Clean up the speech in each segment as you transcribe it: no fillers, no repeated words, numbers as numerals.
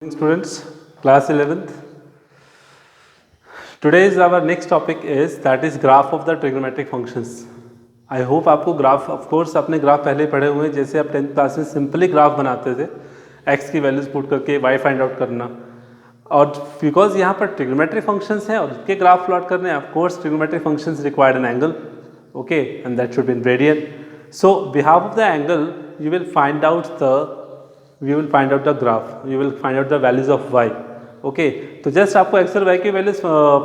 Students, class 11th. Today's our next topic is that is graph of the trigonometric functions. I hope आपको graph of course अपने graph पहले पढ़े हुए हैं, जैसे आप 10th क्लास में सिंपली ग्राफ बनाते थे, x की वैल्यूज पुट करके y फाइंड आउट करना, और बिकॉज यहाँ पर ट्रिग्नोमेट्रिक फंक्शंस हैं और उसके ग्राफ प्लॉट करने हैं, of course trigonometric functions required an angle, okay, and that should be in radian. So behalf of the angle you will find out the graph, you will find out the values of y. Okay, तो just आपको x और y की values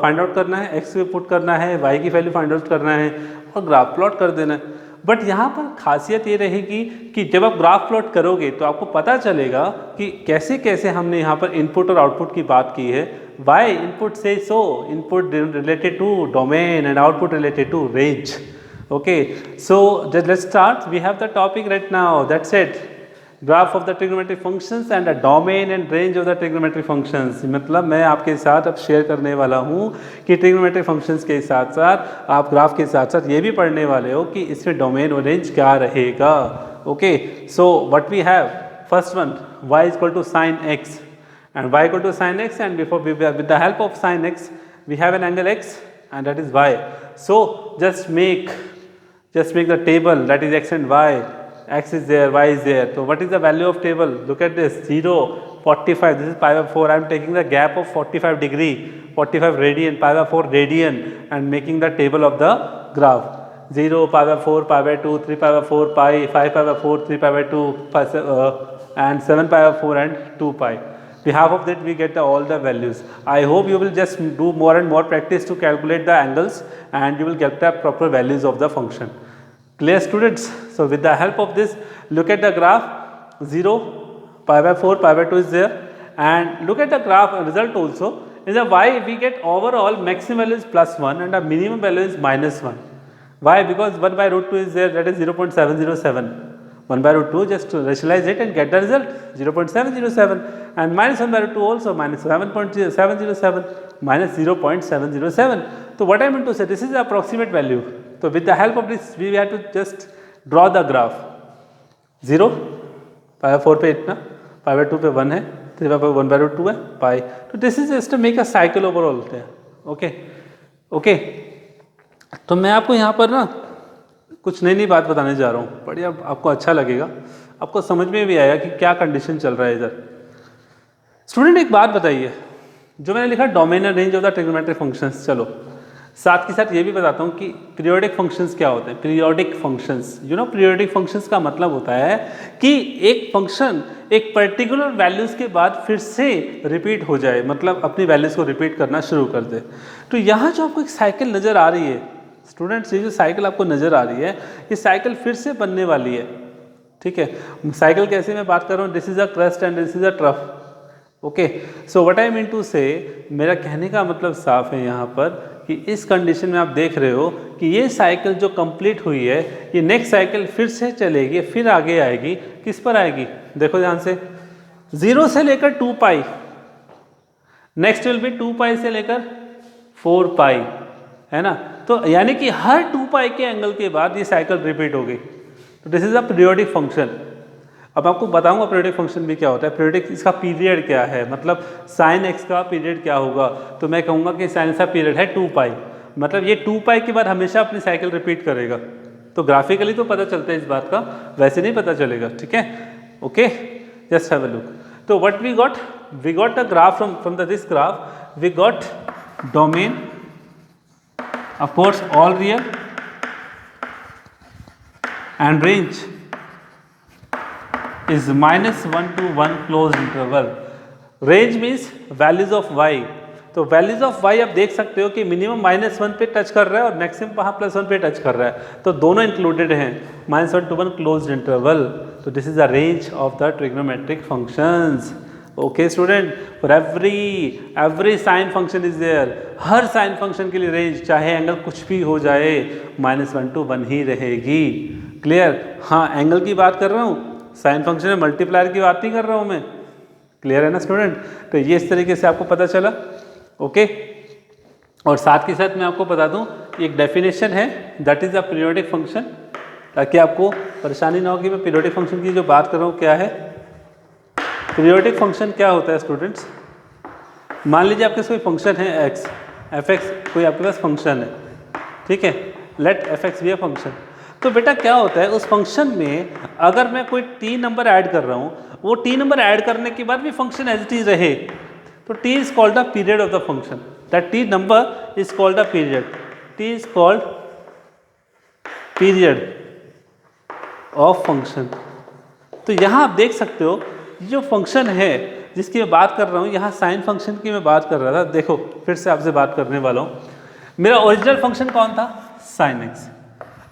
find out करना है, x को put करना है, y की वैल्यू फाइंड आउट करना है और ग्राफ प्लॉट कर देना है. बट यहाँ पर खासियत ये रहेगी कि जब आप ग्राफ प्लॉट करोगे तो आपको पता चलेगा कि कैसे कैसे हमने यहाँ पर इनपुट और आउटपुट की बात की है. y इनपुट से so input related to domain and output related to range. Okay, so let's start. We have the topic right now. That's it. Graph of the trigonometric functions and a domain and range of the trigonometric functions. मतलब मैं आपके साथ अब share करने वाला हूँ कि trigonometric functions के साथ साथ आप ग्राफ के साथ साथ ये भी पढ़ने वाले हो कि इसमें डोमेन और रेंज क्या रहेगा. Okay, so what we have, first one, y is equal to sin x and y equal to sin x, and before with the help of sin x we have an angle x and that is y. So just make the table, that is x and y. X is there, y is there. So what is the value of table? Look at this, 0, 45, this is pi by 4. I am taking the gap of 45 degree, 45 radian, pi by 4 radian, and making the table of the graph. 0, pi by 4, pi by 2, 3 pi by 4, pi, 5 pi by 4, 3 pi by 2, and 7 pi by 4 and 2 pi. Behalf of that we get all the values. I hope you will just do more and more practice to calculate the angles and you will get the proper values of the function. Clear, students? So with the help of this, look at the graph. 0, pi by 4, pi by 2 is there, and look at the graph result also. In the y we get overall maximum value is +1 and the minimum value is -1. Why? Because 1 by root 2 is there, that is 0.707. 1 by root 2, just rationalize it and get the result, 0.707, and -1 by root 2 also, -7.707, -0.707. So what I meant to say, this is the approximate value. So with the help of this we have to just draw the graph. 0, pi by 4 पे इतना, pi by 2 पे 1 है, 3 by 1 by root 2 है, pi. तो this is just to make a cycle overall. Okay. तो मैं आपको यहाँ पर ना कुछ नई बात बताने जा रहा हूँ, बढ़िया, आपको अच्छा लगेगा, आपको समझ में भी आएगा कि क्या कंडीशन चल रहा है इधर. स्टूडेंट एक बात बताइए, जो मैंने लिखा domain and range of the trigonometric functions, चलो साथ के साथ ये भी बताता हूँ कि पीरियोडिक फंक्शंस क्या होते हैं. पीरियोडिक फंक्शंस, पीरियोडिक फंक्शंस का मतलब होता है कि एक फंक्शन एक पर्टिकुलर वैल्यूज़ के बाद फिर से रिपीट हो जाए, मतलब अपनी वैल्यूज़ को रिपीट करना शुरू कर दे. तो यहाँ जो आपको एक साइकिल नज़र आ रही है स्टूडेंट्स, ये जो साइकिल आपको नज़र आ रही है, ये साइकिल फिर से बनने वाली है. ठीक है, साइकिल कैसे मैं बात कर रहा हूँ, this is a crest and this is a trough. Okay, so what I mean to say, मेरा कहने का मतलब साफ है यहाँ पर कि इस कंडीशन में आप देख रहे हो कि ये साइकिल जो कंप्लीट हुई है, ये नेक्स्ट साइकिल फिर से चलेगी, फिर आगे आएगी. किस पर आएगी, देखो ध्यान से, 0 से लेकर 2 पाई, नेक्स्ट विल बी 2 पाई से लेकर 4 पाई, है ना. तो यानी कि हर 2 पाई के एंगल के बाद ये साइकिल रिपीट होगी. तो this is a periodic function. अब आपको बताऊंगा पीरियोडिक फंक्शन भी क्या होता है. पीरियोडिक, इसका पीरियड क्या है, मतलब साइन एक्स का पीरियड क्या होगा, तो मैं कहूँगा कि साइन का पीरियड है 2 पाई, मतलब ये 2 पाई के बाद हमेशा अपनी साइकिल रिपीट करेगा. तो ग्राफिकली तो पता चलता है इस बात का, वैसे नहीं पता चलेगा. ठीक है, okay, just have a look. तो what we got the graph from this graph, we got domain, of course all real, and range is -1 to 1 closed interval. Range means values of y. तो values of y आप देख सकते हो कि minimum -1 पे touch कर रहा है और मैक्सिमम वहाँ +1 पे टच कर रहा है, तो दोनों इंक्लूडेड हैं, -1 to 1 closed interval. तो this is the range of the trigonometric functions. Okay student, for every sine function is there, हर साइन फंक्शन के लिए रेंज, चाहे एंगल कुछ भी हो जाए, -1 to 1 ही रहेगी. क्लियर? हाँ, एंगल की बात कर रहा हूँ, साइन फंक्शन में मल्टीप्लायर की बात नहीं कर रहा हूँ मैं. क्लियर है ना स्टूडेंट? तो ये इस तरीके से आपको पता चला. ओके, और साथ के साथ मैं आपको बता दूँ एक डेफिनेशन है, that is a periodic function, ताकि आपको परेशानी ना हो कि मैं पीरियोडिक फंक्शन की जो बात कर रहा हूँ क्या है. पीरियोडिक फंक्शन क्या होता है स्टूडेंट्स? मान लीजिए आपके पास कोई फंक्शन है x, f(x) कोई आपके पास फंक्शन है, ठीक है, लेट f(x) भी अ फंक्शन। तो बेटा क्या होता है उस फंक्शन में अगर मैं कोई t नंबर ऐड कर रहा हूँ, वो t नंबर ऐड करने के बाद भी फंक्शन एज इट इज रहे, तो t is called the period of the function, that t number is called the period, t is called period of function. तो यहाँ आप देख सकते हो जो फंक्शन है जिसकी मैं बात कर रहा हूँ, यहाँ साइन फंक्शन की मैं बात कर रहा था। देखो फिर से आपसे बात करने वाला हूँ, मेरा ओरिजिनल फंक्शन कौन था? Sine x.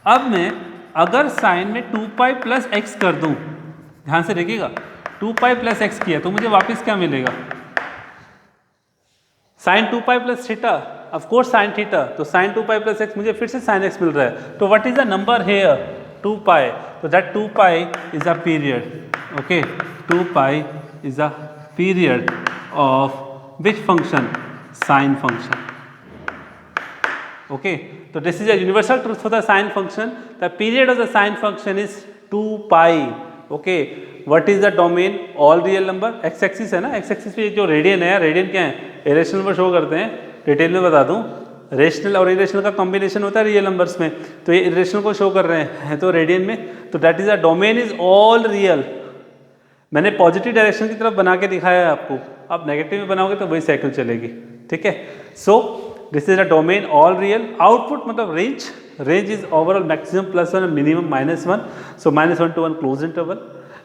अब मैं अगर साइन में 2π प्लस एक्स कर दूँ, ध्यान से देखिएगा, 2π प्लस एक्स किया तो मुझे वापस क्या मिलेगा? Sine 2π plus theta, of course sine theta, तो साइन 2π प्लस एक्स मुझे फिर से साइन एक्स मिल रहा है। तो what is the number here? 2π, तो that 2π is a period, okay, 2π is a period of which function? Sine function, okay, so this is a universal truth for the sine function. The period of the sine function is 2π, okay. What is the domain? All real number. x axis है ना, x axis पे जो radian है, radian क्या है? Irrational number show करते हैं, detail में बता दूं, रेशनल और इरेशनल का कॉम्बिनेशन होता है रियल नंबर्स में, तो ये इरेशनल को शो कर रहे हैं तो रेडियन में, तो that is a domain is all real. मैंने पॉजिटिव डायरेक्शन की तरफ बना के दिखाया है आपको, आप नेगेटिव में बनाओगे तो वही साइकिल चलेगी, ठीक है। So this is a domain all real. Output मतलब range, range is overall maximum +1 and minimum -1, so -1 to 1 closed interval,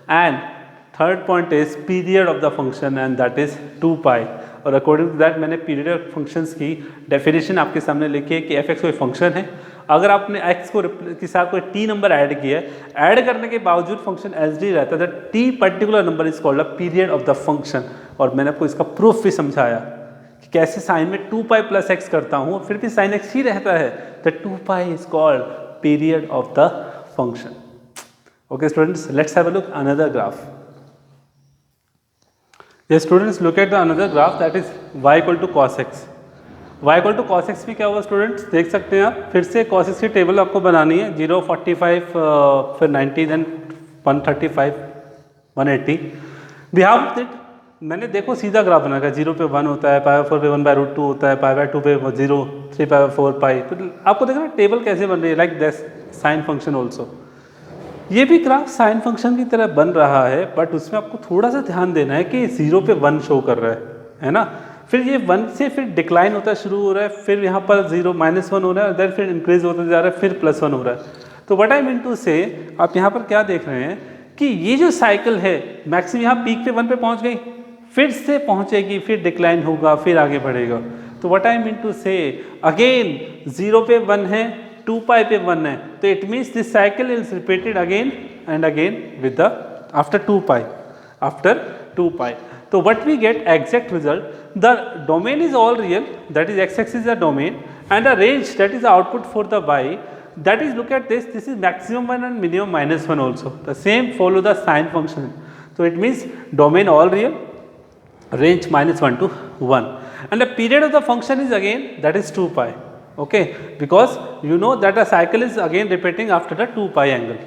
and third point is period of the function and that is 2π। और according to that मैंने period of functions की definition आपके सामने लिखी है कि f(x) कोई फंक्शन है, अगर आपने x को के साथ कोई t नंबर ऐड किया है, ऐड करने के बावजूद फंक्शन एज डी रहता है, t particular number is called a period of the function. और मैंने आपको इसका प्रूफ भी समझाया कि कैसे साइन में 2π प्लस x करता हूँ फिर भी साइन x ही रहता है, the 2π is called period of the function. Okay students, let's have a look another graph. ये students look at the another graph that is y equal to cos x। y equal to cos x में क्या हुआ students, देख सकते हैं आप, फिर से cos x की टेबल आपको बनानी है, 0, 45, फिर 90, देन 135, 180। बिहाफ इट, मैंने देखो सीधा ग्राफ बना का, 0 पे 1 होता है, π/4 पे 1/√2 होता है, π/2 पे 0, 3π/4 पाई, तो आपको देखना टेबल कैसे बन रही है, like this sine function also. ये भी ग्राफ साइन फंक्शन की तरह बन रहा है, बट उसमें आपको थोड़ा सा ध्यान देना है कि 0 पे 1 शो कर रहा है ना, फिर ये 1 से फिर डिक्लाइन होता शुरू हो रहा है, फिर यहाँ पर 0 -1 हो रहा है, देन फिर इंक्रीज होता जा रहा है, फिर +1 हो रहा है। तो व्हाट आई मीन टू से, आप यहाँ पर क्या देख रहे हैं कि ये जो साइकिल है मैक्सिमम यहाँ पीक पे 1 पे पहुँच गई, फिर से पहुँचेगी, फिर डिक्लाइन होगा, फिर आगे बढ़ेगा। तो what I mean to say, again 0 पे 1 है, 2π पे 1 है, तो it means this cycle is repeated again and again with the after 2π। तो what we get exact result, the domain is all real, that is x axis the domain, and the range that is output for the y, that is, look at this, this is maximum 1 and minimum -1 also, the same follow the sine function. So it means domain all real, range -1 to 1, and the period of the function is again that is 2π, okay, because you know that the cycle is again repeating after the 2π angle.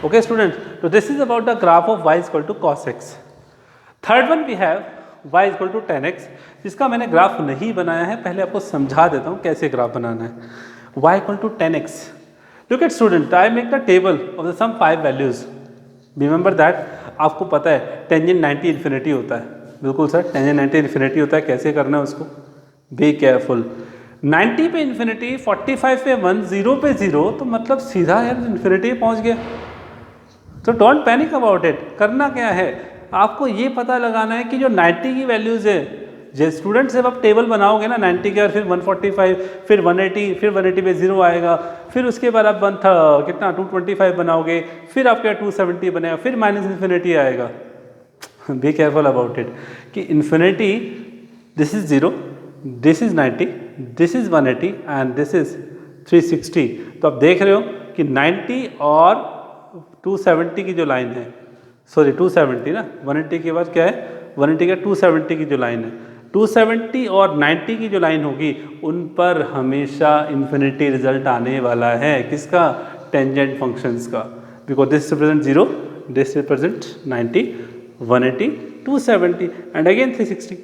Okay students, so this is about the graph of y is equal to cos x. Third one we have y is equal to tan x, जिसका मैंने graph नहीं बनाया है, पहले आपको समझा देता हूँ कैसे ग्राफ बनाना है। y equal to tan x. Look at student, I make the table of the some 5 values. Remember that, आपको पता है टेंजेंट 90 इन्फिनिटी होता है, बिल्कुल सर, टेंजेंट 90 इन्फिनिटी होता है, कैसे करना है उसको, बी केयरफुल। 90 पे इन्फिनिटी, 45 पे 1, 0 पे 0, तो मतलब सीधा यार इन्फिनिटी पहुंच गया। तो डोंट पैनिक अबाउट इट, करना क्या है, आपको ये पता लगाना है कि जो 90 की वैल्यूज़ है, जैसे स्टूडेंट्स जब आप टेबल बनाओगे ना 90 के, और फिर 145, फिर 180, फिर 180 पे 0 आएगा, फिर उसके बाद आप कितना 225 बनाओगे, फिर आपका 270 बनेगा, फिर -इन्फिनिटी आएगा। बी केयरफुल अबाउट इट कि infinity, this is 0, this is 90, this is 180 and this is 360। तो आप देख रहे हो कि 90 और 270 की जो लाइन है, सॉरी 270 ना, 180 के बाद क्या है, 180 का 270 की जो लाइन है, 270 और 90 की जो लाइन होगी उन पर हमेशा इन्फिनिटी रिजल्ट आने वाला है, किसका, टेंजेंट फंक्शंस का, because this represent 0, this represent 90, 180, 270 and again 360।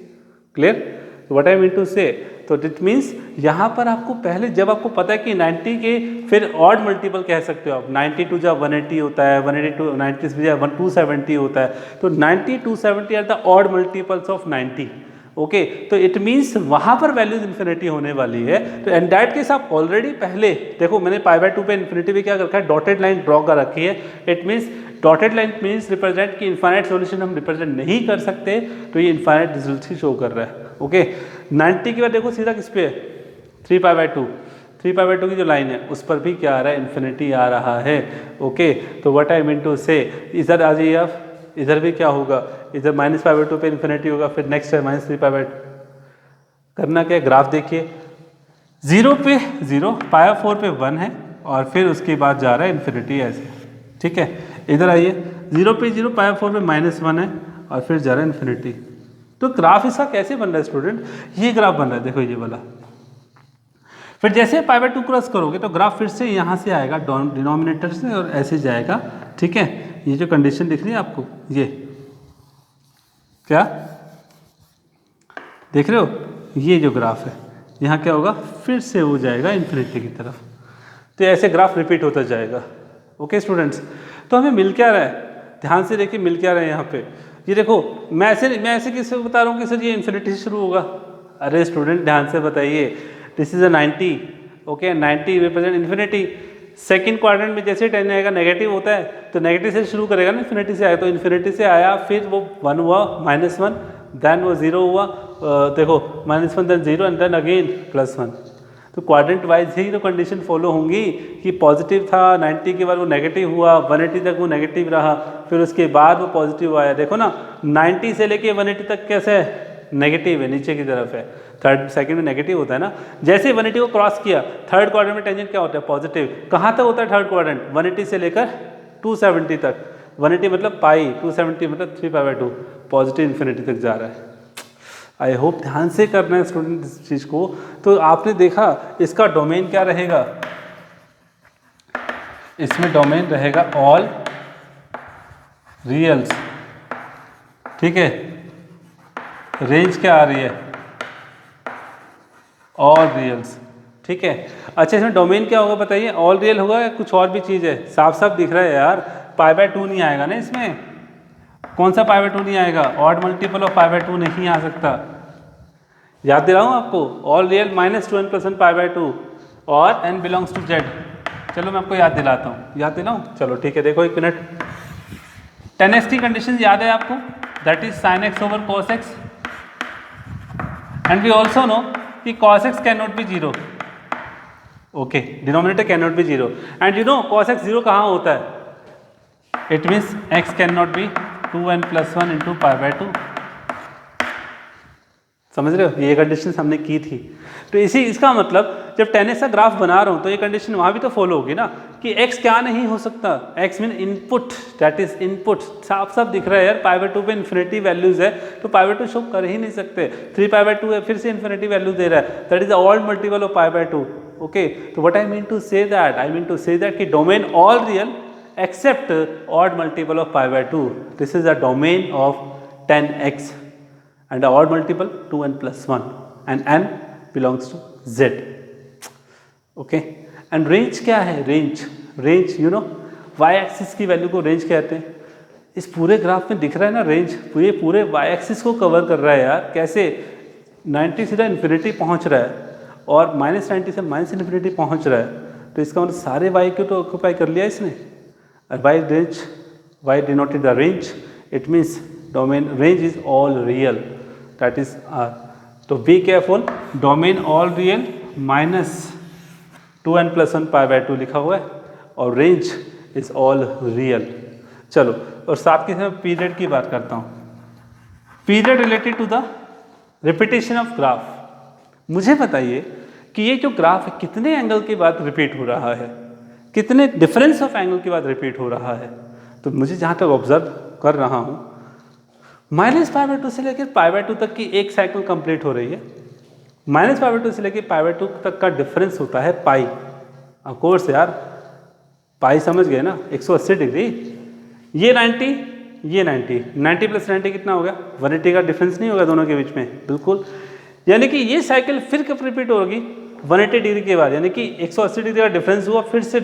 Clear? What I mean to say, तो इट मीन्स यहाँ पर आपको पहले जब आपको पता है कि 90 के फिर ऑड मल्टीपल कह सकते हो आप, 92 जब 180 होता है, 182 90 से 270 होता है, तो 90 270 are the odd multiples of 90। Okay, तो इट मीन्स वहाँ पर वैल्यूज इन्फिनिटी होने वाली है। तो एंड दैट केस आप ऑलरेडी पहले देखो, मैंने π/2 पे इन्फिनिटी पे क्या रखा है, डॉटेड लाइन ड्रॉ कर रखी है। It means dotted line means represent कि इनफाइनाइट सॉल्यूशन हम रिप्रेजेंट नहीं कर सकते, तो ये इनफाइनाइट रिजल्ट ही शो कर रहा है। ओके, 90 के बाद देखो सीधा किस पे है, 3π/2, 3π/2 की जो लाइन है उस पर भी क्या आ रहा है, इन्फिनिटी आ रहा है। ओके, तो व्हाट आई मीन टू से, इधर आ जाइए आप, इधर भी क्या होगा, इधर -π/2 पे इन्फिनिटी होगा, फिर नेक्स्ट है -3π/2। करना क्या है, ग्राफ देखिए, 0 पे 0, π/4 पे 1 है और फिर उसके बाद जा रहा है इन्फिनिटी ऐसे। ठीक है, इधर आइए, 0 पे 0, π/4 पे -1 है और फिर जा रहा है इन्फिनिटी। तो ग्राफ इसका कैसे बन रहा है स्टूडेंट, ये ग्राफ बन रहा है, देखो ये वाला। फिर जैसे π/2 क्रॉस करोगे तो ग्राफ फिर से यहाँ से आएगा डिनोमिनेटर से और ऐसे जाएगा। ठीक है, ये जो कंडीशन दिख रही है आपको, ये क्या देख रहे हो, ये जो ग्राफ है यहाँ क्या होगा, फिर से हो जाएगा इन्फिनिटी की तरफ। तो ऐसे ग्राफ रिपीट होता जाएगा। ओके स्टूडेंट्स, तो हमें मिल क्या रहा है, ध्यान से देखिए मिल क्या रहा है यहाँ पे। ये देखो, मैं ऐसे किससे बता रहा हूँ कि सर ये इन्फिनिटी से शुरू होगा। अरे स्टूडेंट ध्यान से बताइए, this is a 90। Okay, 90 represent infinity. Second quadrant में जैसे 10 आएगा नेगेटिव होता है, तो नेगेटिव से शुरू करेगा ना, इन्फिनिटी से आया, तो इन्फिनिटी से आया, फिर वो 1 हुआ, -1, देन वो 0 हुआ, देखो -1 देन 0 एंड देन अगेन +1। तो क्वाड्रेंट वाइज ही तो कंडीशन फॉलो होंगी कि पॉजिटिव था, 90 के बाद वो नेगेटिव हुआ, 180 तक वो नेगेटिव रहा, फिर उसके बाद वो पॉजिटिव आया। देखो ना, 90 से लेके 180 तक कैसे है, नेगेटिव है, नीचे की तरफ है। थर्ड सेकंड में नेगेटिव होता है ना, जैसे 180 को क्रॉस किया, थर्ड क्वाड्रेंट में टेंजेंट क्या होता है, पॉजिटिव। कहाँ तक होता है थर्ड क्वाड्रेंट, 180 से लेकर 270 तक। 180 मतलब पाई, 270 मतलब 3π/2, पॉजिटिव इन्फिनिटी तक जा रहा है। आई होप ध्यान से करना है स्टूडेंट इस चीज़ को। तो आपने देखा इसका डोमेन क्या रहेगा, इसमें डोमेन रहेगा ऑल रियल्स। ठीक है, रेंज क्या आ रही है, ऑल रियल्स। ठीक है, अच्छा इसमें डोमेन क्या होगा बताइए, ऑल रियल होगा या कुछ और भी चीज़ है, साफ साफ दिख रहा है यार, π/2 नहीं आएगा ना इसमें। कौन सा π/2 नहीं आएगा, ऑड मल्टीपल ऑफ π/2 नहीं आ सकता। याद दिलाऊं आपको, ऑल रियल -2n + 1 π/2 और n बिलोंग्स टू z। चलो मैं आपको याद दिलाता हूँ, याद दिलाऊं, चलो ठीक है, देखो 1 मिनट। 10x की कंडीशन याद है आपको, that is sin x over cos x, and we also know कि cos x can not be 0। Okay, denominator can not be 0, and you know cos x 0 कहाँ होता है, it means x can not be 2n + 1 × π/2। समझ रहे हो, ये condition हमने की थी। तो इसका मतलब जब 10x का ग्राफ बना रहा हूँ तो ये कंडीशन वहाँ भी तो फॉलो होगी ना, कि x क्या नहीं हो सकता, x mean input, that is input. साफ साफ दिख रहा है यार, π/2 पे इन्फिनिटी वैल्यूज है, तो π/2 शो कर ही नहीं सकते। 3π/2 है, फिर से इन्फिनिटी वैल्यू दे रहा है, that is the odd multiple of π/2। Okay, तो what I mean to say that, I mean to say that कि domain all real except odd multiple of π/2. This is a domain of 10x and the odd multiple 2n + 1 and n belongs to z. Okay, and range क्या है, range you know y axis की value को range कहते हैं। इस पूरे graph में दिख रहा है ना रेंज, ये पूरे y axis को कवर कर रहा है यार। कैसे, 90 सीधा इन्फिनिटी पहुंच रहा है और -90 से -इन्फिनिटी पहुंच रहा है, तो इसका मतलब सारे y को तो ऑक्यूपाई कर लिया इसने। By range, y denoted the range, it means domain range is all real, that is R. तो be careful, domain all real -2n + 1 π/2 लिखा हुआ है और range is all real। चलो, और साथ के साथ पीरियड की बात करता हूँ। Period related to the repetition of graph. मुझे बताइए कि ये जो ग्राफ है कितने एंगल के बाद रिपीट हो रहा है, कितने डिफरेंस ऑफ एंगल के बाद रिपीट हो रहा है। तो मुझे जहाँ तक ऑब्जर्व कर रहा हूँ, -π/2 से लेकर π/2 तक की एक साइकिल कंप्लीट हो रही है। -π/2 से लेकर π/2 तक का डिफरेंस होता है पाई। ऑफ कोर्स यार, पाई समझ गए ना, 180 डिग्री। ये 90 ये 90, 90 प्लस 90 कितना हो गया 180 का डिफरेंस नहीं होगा दोनों के बीच में, बिल्कुल। यानी कि ये साइकिल फिर कब रिपीट होगी 180 डिग्री के बाद, यानी कि 180 डिग्री का डिफरेंस हुआ, फिर से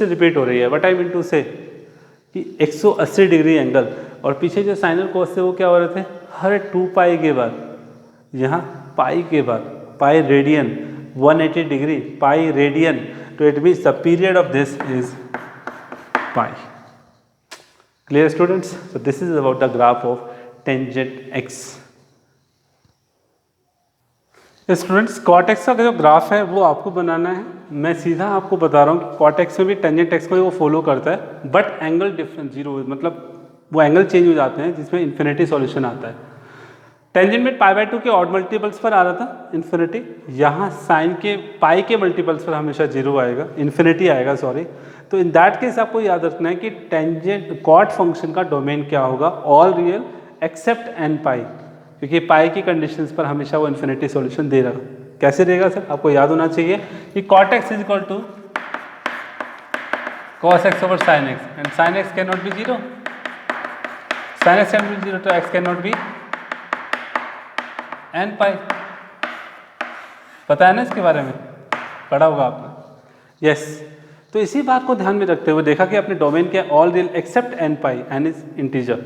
रिपीट हो रही है। व्हाट आई मीन टू से कि 180 डिग्री एंगल, और पीछे जो साइन और कॉस थे वो क्या हो रहे थे हर 2 पाई के बाद, यहाँ पाई के बाद, pi radian 180 degree pi radian, तो it means the period of this is pi. Clear students? So this is about the graph of tangent x. Students cot x का जो ग्राफ है वो आपको बनाना है। मैं सीधा आपको बता रहा हूँ कि कॉट एक्स में भी टेंजेंट एक्स को वो फॉलो करता है, बट एंगल डिफरेंस जीरो, मतलब वो एंगल चेंज हो जाते हैं जिसमें इन्फिनिटी सॉल्यूशन आता है। टेंजेंट में π/2 के ऑड मल्टीपल्स पर आ रहा था इन्फिनिटी, यहाँ साइन के पाई के मल्टीपल्स पर हमेशा जीरो आएगा, इन्फिनिटी आएगा सॉरी। तो इन दैट केस आपको याद रखना है कि टेंजेंट कॉट फंक्शन का डोमेन क्या होगा, ऑल रियल एक्सेप्ट एन पाई, क्योंकि पाई की कंडीशंस पर हमेशा वो इन्फिनिटी सॉल्यूशन दे रहा। कैसे देगा सर? आपको याद होना चाहिए कि cot x is equal to cos x over sine x, and sine x can not be zero, sine x can be zero, तो x can not be n pi. पता है ना इसके बारे में, पढ़ा होगा आपने, यस। तो इसी बात को ध्यान में रखते हुए देखा कि अपने डोमेन क्या, all real except n pi, n is integer.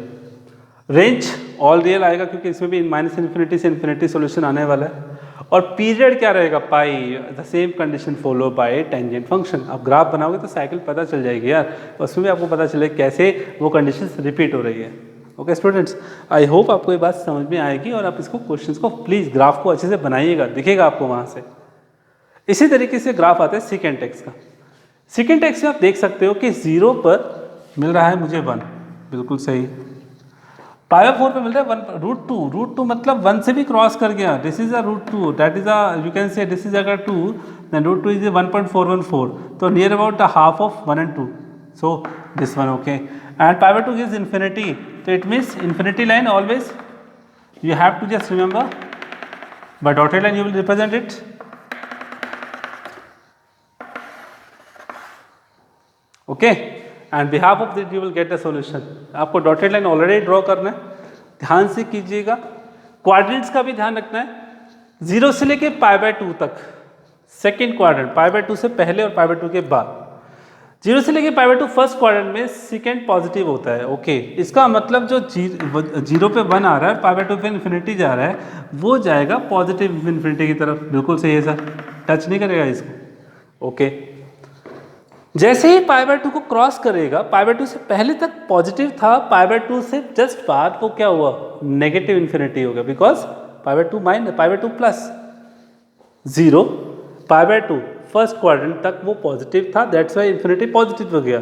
Range all real आएगा क्योंकि इसमें भी माइनस इन्फिनिटी से इन्फिनिटी सॉल्यूशन आने वाला है, और पीरियड क्या रहेगा pi, the same condition follow by tangent function. आप ग्राफ बनाओगे तो साइकिल पता चल जाएगी यार, उसमें भी आपको पता चले कैसे वो कंडीशंस रिपीट हो रही है। ओके स्टूडेंट्स, आई होप आपको ये बात समझ में आएगी, और आप इसको क्वेश्चंस को प्लीज़ ग्राफ को अच्छे से बनाइएगा, दिखेगा आपको वहाँ से। इसी तरीके से ग्राफ आता है सीकेंट एक्स का। सीकेंट एक्स में आप देख सकते हो कि 0 पर मिल रहा है मुझे 1, बिल्कुल सही। π/4 पे मिल रहा है 1 √2 मतलब 1 से भी क्रॉस कर गया, this is a √2, that is a you can say this is अगर 2 देन √2 इज 1.414, तो near about the half of 1 and 2, so this one okay, and π/2 gives infinity, so it means infinity line always you have to just remember by dotted line you will represent it, okay, and behalf of that you will get the solution। आपको dotted line already draw करना है, ध्यान से कीजिएगा। Quadrants का भी ध्यान रखना है, 0 से लेके π/2 तक, सेकेंड क्वाड्रेंट π/2 से पहले और π/2 के बाद, 0 से लेके π/2 फर्स्ट क्वाड्रेंट में सेकेंड पॉजिटिव होता है, ओके। इसका मतलब जो 0 पे 1 आ रहा है, π/2 पे इन्फिनिटी जा रहा है, वो जाएगा पॉजिटिव इन्फिनिटी की तरफ, बिल्कुल सही है सर, टच नहीं करेगा इसको, ओके। जैसे ही π/2 को क्रॉस करेगा, π/2 से पहले तक पॉजिटिव था, π/2 से जस्ट बाद वो क्या हुआ, नेगेटिव इन्फिनिटी हो गया, because π/2 minus π/2 plus 0, π/2 first quadrant तक वो पॉजिटिव था, दैट्स वाई इन्फिनिटी पॉजिटिव हो गया।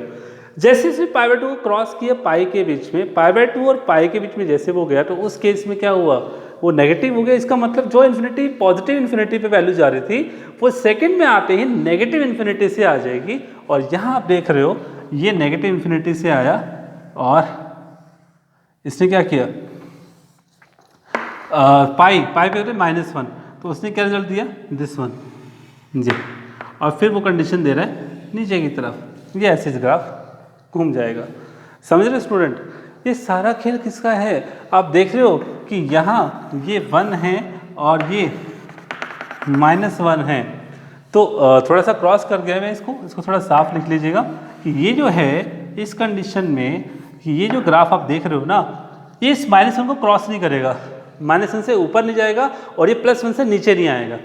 जैसे से π/2 को क्रॉस किया पाई के बीच में, π/2 और पाई के बीच में जैसे वो गया, तो उस केस में क्या हुआ, वो नेगेटिव हो गया। इसका मतलब जो इन्फिनिटी पॉजिटिव इन्फिनिटी पे वैल्यू जा रही थी, वो सेकंड में आते ही नेगेटिव इन्फिनिटी से आ जाएगी, और यहाँ आप देख रहे हो ये नेगेटिव इन्फिनिटी से आया, और इसने क्या किया, पाई पे -1, तो उसने क्या रिजल्ट दिया, दिस वन जी, और फिर वो कंडीशन दे रहा है नीचे की तरफ, ये ऐसे ग्राफ घूम जाएगा। समझ रहे स्टूडेंट? ये सारा खेल किसका है, आप देख रहे हो कि यहाँ ये 1 है और ये -1 है, तो थोड़ा सा क्रॉस कर गया मैं इसको थोड़ा साफ लिख लीजिएगा कि ये जो है इस कंडीशन में, कि ये जो ग्राफ आप देख रहे हो ना, ये इस -1 को क्रॉस नहीं करेगा, -1 से ऊपर नहीं जाएगा, और ये +1 से नीचे नहीं आएगा।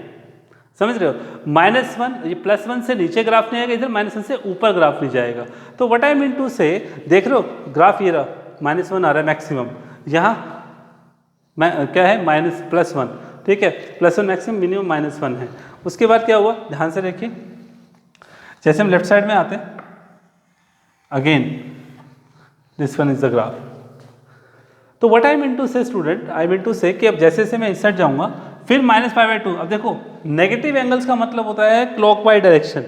समझ रहे हो, -1 ये +1 से नीचे ग्राफ नहीं आएगा, इधर -1 से ऊपर ग्राफ नहीं जाएगा। तो व्हाट आई मीन टू से, देख रहे हो ग्राफ ये रहा, -1 आ रहा है मैक्सिमम, यहाँ क्या है +1, ठीक है, +1 मैक्सिमम, मिनिमम -1 है। उसके बाद क्या हुआ, ध्यान से देखिए, जैसे हम लेफ्ट साइड में आते हैं, again this one is the graph. तो व्हाट आई मीन टू से स्टूडेंट, आई मीन टू से कि अब जैसे जैसे मैं इस साइड जाऊंगा, फिर -π/2, अब देखो नेगेटिव एंगल्स का मतलब होता है क्लॉकवाइज डायरेक्शन,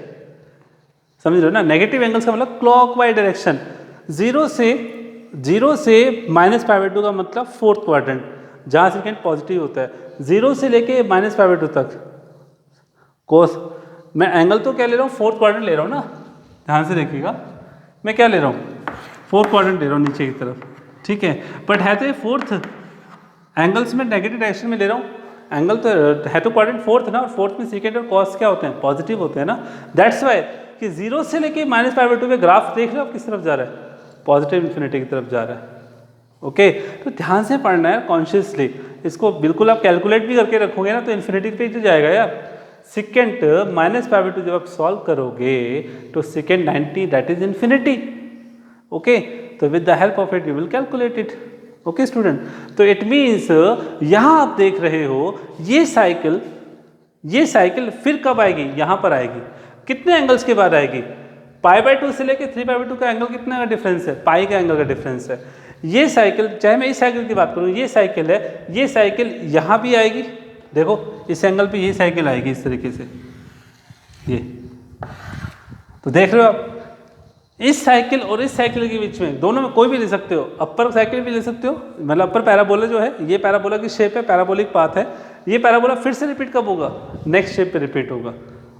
समझ रहे हो ना, नेगेटिव एंगल्स का मतलब क्लॉकवाइज डायरेक्शन। 0 से -π/2 का मतलब फोर्थ क्वाड्रेंट, जहाँ सेकेंड पॉजिटिव होता है, 0 से लेके -π/2 तक कोस, मैं एंगल तो क्या ले रहा हूँ, फोर्थ क्वाड्रेंट ले रहा हूँ ना, ध्यान से देखिएगा, मैं क्या ले रहा हूँ, फोर्थ क्वाड्रेंट ले रहा हूँ नीचे की तरफ, ठीक है, बट है तो ये फोर्थ, एंगल्स में नेगेटिव डायरेक्शन में ले रहा हूँ, एंगल तो है तो क्वाड्रेंट फोर्थ ना, और फोर्थ में सेकेंड और कॉस क्या होते हैं, पॉजिटिव होते हैं ना। दैट्स वाई कि 0 से लेके -π/2 में ग्राफ देख रहे हो आप किस तरफ जा रहा है, पॉजिटिव इन्फिनिटी की तरफ जा रहा है। ओके, तो ध्यान से पढ़ना है कॉन्शियसली, इसको बिल्कुल आप कैलकुलेट भी करके रखोगे ना तो इन्फिनिटी पे तो जाएगा यार। सेकेंड -π/2 जब आप सॉल्व करोगे तो second 90 that is infinity. Okay, तो with the help of it you will calculate it. Okay student, तो इट मीन्स यहाँ आप देख रहे हो ये साइकिल फिर कब आएगी, यहाँ पर आएगी, कितने एंगल्स के बाद आएगी, π/2 से लेके 3π/2 का एंगल कितने का डिफरेंस है, पाई का एंगल का डिफरेंस है। ये साइकिल, चाहे मैं इस साइकिल की बात करूँ, ये साइकिल है, ये साइकिल यहाँ भी आएगी, देखो इस एंगल पे ये साइकिल आएगी इस तरीके से, ये तो देख रहे हो आप, इस साइकिल और इस साइकिल के बीच में, दोनों में कोई भी ले सकते हो, अपर साइकिल भी ले सकते हो, मतलब अपर पैराबोला जो है ये पैराबोला की शेप है, पैराबोलिक पाथ है, ये पैराबोला फिर से रिपीट कब होगा, नेक्स्ट शेप पे रिपीट होगा।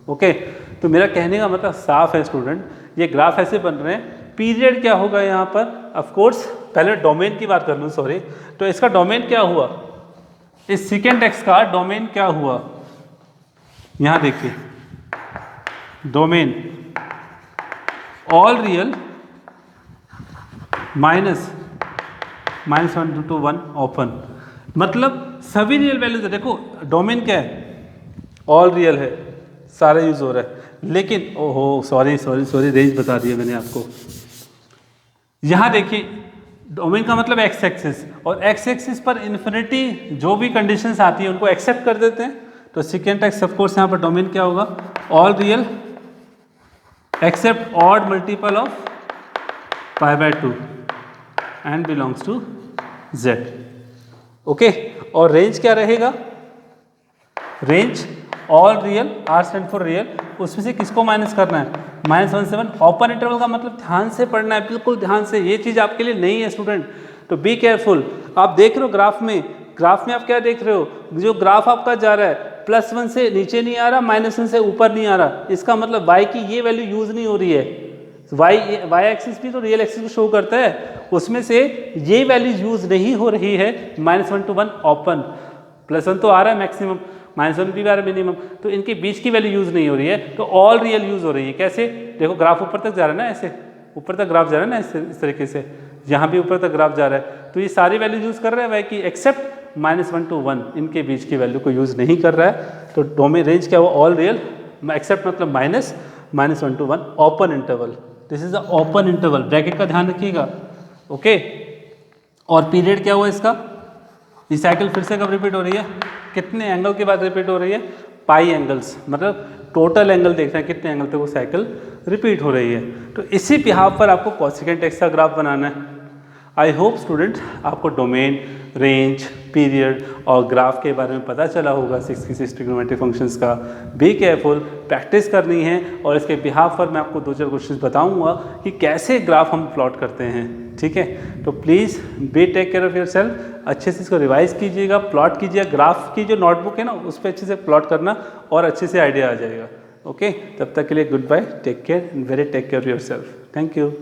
ओके, तो मेरा कहने का मतलब साफ है स्टूडेंट, ये ग्राफ ऐसे बन रहे हैं। पीरियड क्या होगा यहाँ पर, ऑफ कोर्स पहले डोमेन की बात कर लूँ, सॉरी, तो इसका डोमेन क्या हुआ, इस सेकेंड एक्स का डोमेन क्या हुआ, यहाँ देखिए domain all real -1 to 1 open, मतलब सभी रियल वैल्यूज है। देखो डोमेन क्या है, ऑल रियल है, सारा यूज हो रहा है, लेकिन ओहो सॉरी रेंज बता दिया मैंने आपको। यहाँ देखिए डोमेन का मतलब एक्स एक्सिस, और एक्स एक्सिस पर इन्फिनिटी जो भी कंडीशंस आती है उनको एक्सेप्ट कर देते हैं, तो सेकेंड एक्स ऑफ कोर्स यहाँ पर डोमेन क्या होगा, all real except odd multiple of π/2 and belongs to z। Okay, और रेंज क्या रहेगा, range all real, R stands for real, उसमें से किसको माइनस करना है, -1 से 1। ओपन इंटरवल का मतलब ध्यान से पढ़ना है, बिल्कुल ध्यान से, ये चीज़ आपके लिए नहीं है स्टूडेंट, तो बी केयरफुल। आप देख रहे हो ग्राफ में आप क्या देख रहे हो, जो ग्राफ आपका जा रहा है +1 से नीचे नहीं आ रहा, -1 से ऊपर नहीं आ रहा, इसका मतलब y की ये वैल्यू यूज नहीं हो रही है। y एक्सिस भी तो रियल एक्सिस को शो करता है, उसमें से ये वैल्यू यूज नहीं हो रही है, -1 to 1 ओपन, +1 तो आ रहा है मैक्सिमम, -1 भी आ रहा है मिनिमम, तो इनके बीच की वैल्यू यूज नहीं हो रही है, तो ऑल रियल यूज हो रही है। कैसे, देखो ग्राफ ऊपर तक जा रहा है ना, ऐसे ऊपर तक ग्राफ जा रहा है ना, इस तरीके से, यहाँ भी ऊपर तक ग्राफ जा रहा है, तो ये सारी वैल्यू यूज कर रहा है y की, एक्सेप्ट -1 to 1 इनके बीच की वैल्यू को यूज नहीं कर रहा है। तो डोमेन रेंज क्या हुआ, ऑल रियल, एक्सेप्ट मतलब -1 to 1 open interval, this is the open interval, bracket का ध्यान रखिएगा। ओके, और पीरियड क्या हुआ इसका, ये साइकिल फिर से कब रिपीट हो रही है, कितने एंगल के बाद रिपीट हो रही है, पाई एंगल्स, मतलब टोटल एंगल देख रहे हैं कितने एंगल तक वो साइकिल रिपीट हो रही है। तो इसी बिहाफ पर आपको कोसेकेंट एक्स का ग्राफ बनाना है। आई होप स्टूडेंट आपको डोमेन, रेंज, पीरियड और ग्राफ के बारे में पता चला होगा 6 की 6 ट्रिग्नोमेट्रिक फंक्शंस का। बी केयरफुल, प्रैक्टिस करनी है, और इसके बिहाफ पर मैं आपको 2-4 क्वेश्चन बताऊंगा कि कैसे ग्राफ हम प्लॉट करते हैं, ठीक है। तो please be take care of your self, अच्छे से इसको रिवाइज कीजिएगा, प्लॉट कीजिएगा, ग्राफ की जो नोटबुक है ना उस पर अच्छे से प्लॉट करना और अच्छे से आइडिया आ जाएगा। ओके, तब तक के लिए good bye, take care and very take care of your self, thank you.